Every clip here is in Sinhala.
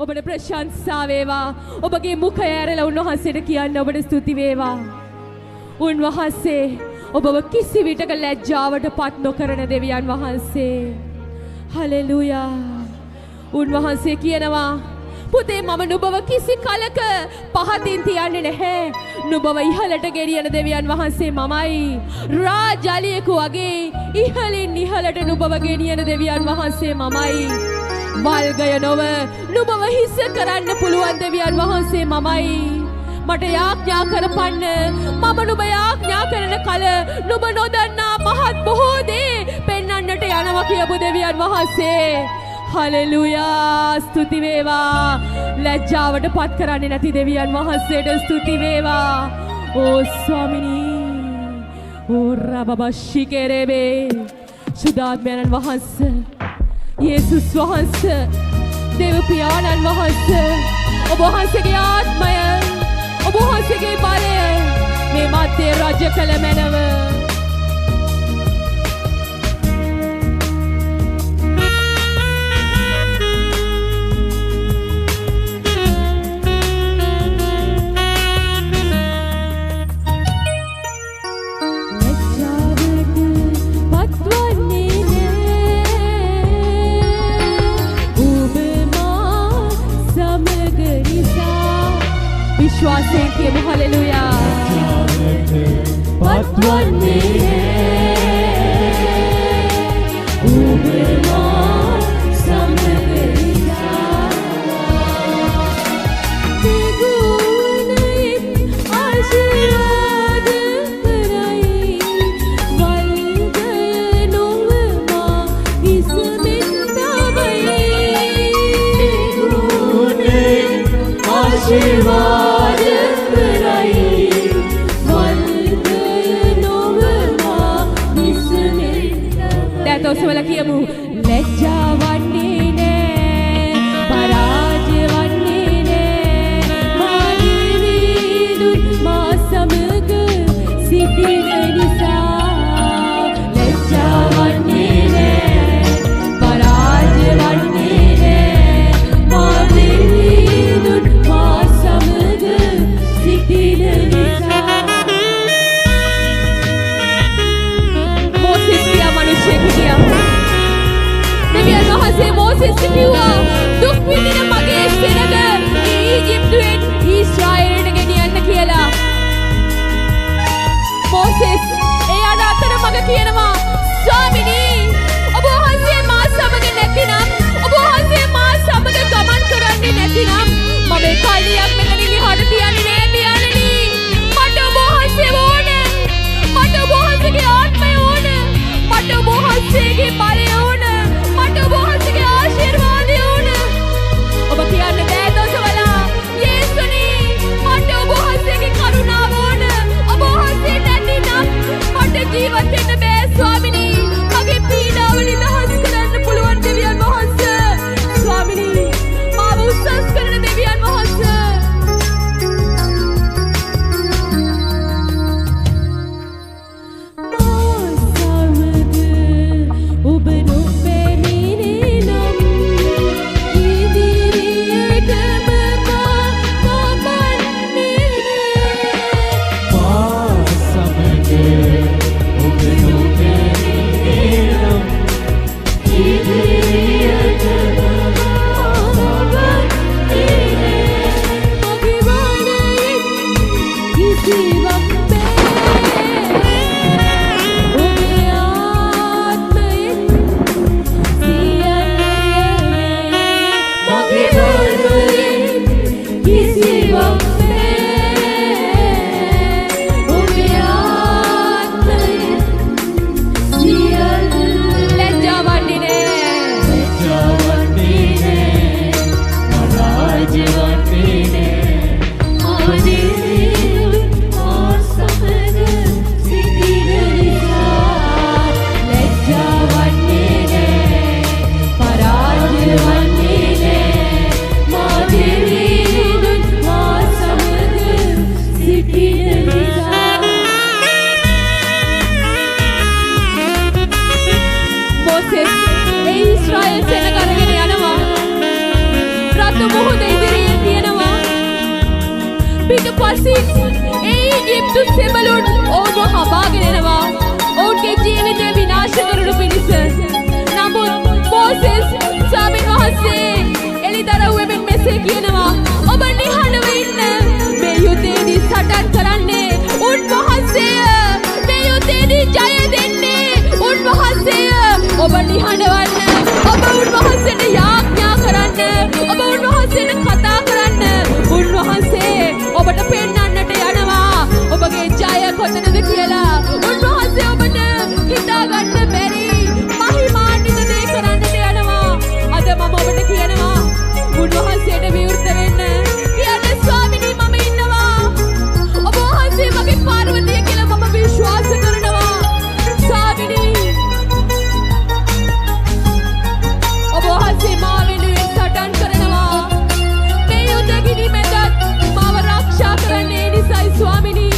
ඔබට ප්‍රශංසා වේවා. ඔබගේ මුඛය ඇරලා උන්වහන්සේට කියන්න ඔබට ස්තුති වේවා. උන්වහන්සේ ඔබව කිසි විටක ලැජ්ජාවට පත් නොකරන දෙවියන් වහන්සේ. හලෙලූයා. උන්වහන්සේ කියනවා පුතේ මම නුඹව කිසි කලක පහතින් තියන්නේ නැහැ. නුඹව ඉහළට ගෙනියන දෙවියන් වහන්සේ මමයි. රාජාලියෙකු වගේ ඉහළින් ඉහළට නුඹව ගෙනියන දෙවියන් වහන්සේ මමයි. වල්ගය නොව නුඹව හිස කරන්න පුළුවන් දෙවියන් වහන්සේ මමයි. මට යාඥා කරපන්න. මම නුඹ යාඥා කරන කල නුඹ නොදන්නා මහත් බොහෝ දේ පෙන්වන්නට යනවා කියපු දෙවියන් වහන්සේ. හලෙලූයා. ස්තුති වේවා. ලැජ්ජාවට පත් කරන්නේ නැති දෙවියන් වහන්සේට ස්තුති වේවා. ඕ ස්වාමිනී. ඕ රබබෂිකෙරෙබේ. සුදාත්මයන් වහන්සේ. යේසුස් වහන්සේ. දේව පියාණන් වහන්සේ. ඔබ වහන්සේගේ ආත්මය, ඔබ වහන්සේගේ බලය මේ මැදේ රාජ්‍ය කළ මැනව. विश्वासें किए हालेलुया. पत्वन्ने उबेमा समगरिसा तेगुने आशीर्वाद कराई वल्गय नोवमा इसमिंदावई तेगुने आशीर्वाद කියමු. ලැජ්ජා වන්නේ නෑ, පරාජය වන්නේ නෑ. මා නිවිදුන් මා සමග සිටින නිසා. ලැජ්ජා වන්නේ නෑ, පරාජය වන්නේ නෑ. මා නිවිදුන් මා සමග පසින් ඒ ඊජිප්තු සෙබළුන් ඔවුන්ව හඹාගෙන එනවා ඔවුන්ගේ ජීවිතය විනාශ කරනු පිණිස. නමුත් මෝසෙස් ස්වාමීන් වහන්සේ එළිදරව්වෙමින් මෙසේ කියනවා ඔබ නිහඬව ඉන්න මේ යුද්ධයේදී සටන් කරන්නේ උන්වහන්සේය මේ යුද්ධයේදී ජය දෙන්නේ උන්වහන්සේය. ඔබ නිහඬවන්න ඔබ උන්වහන්සේට යාඥා කරන්න ඔබ උන්වහන්සේට කතා කරන්න උන්වහන්සේ ඔබට පෙන්වන්නට යනවා ඔබගේ ජය කොතනද කියලා. උන්වහන්සේ ඔබට හිතා ගන්න බැරි මහිමාන්විත දේ කරන්නට යනවා. අද මම ඔබට කියනවා උන්වහන්සේට විවෘත වෙන්න කියන්න ස්වාමිනී මම ඉන්නවා ඔබ වහන්සේ මගේ පාර්වතිය කියලා මම විශ්වාස කරනවා. ස්වාමිනී ඔබ වහන්සේ මා වෙනුවෙන් සටන් කරනවා මේ යුද්ධ කිරීමෙන්ද මාව ආරක්ෂා කරන්නේ නිසයි ස්වාමිනී.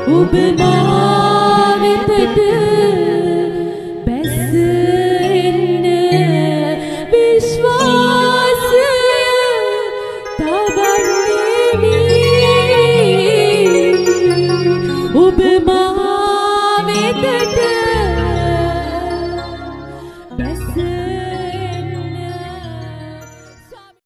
ඔබ මා වෙතට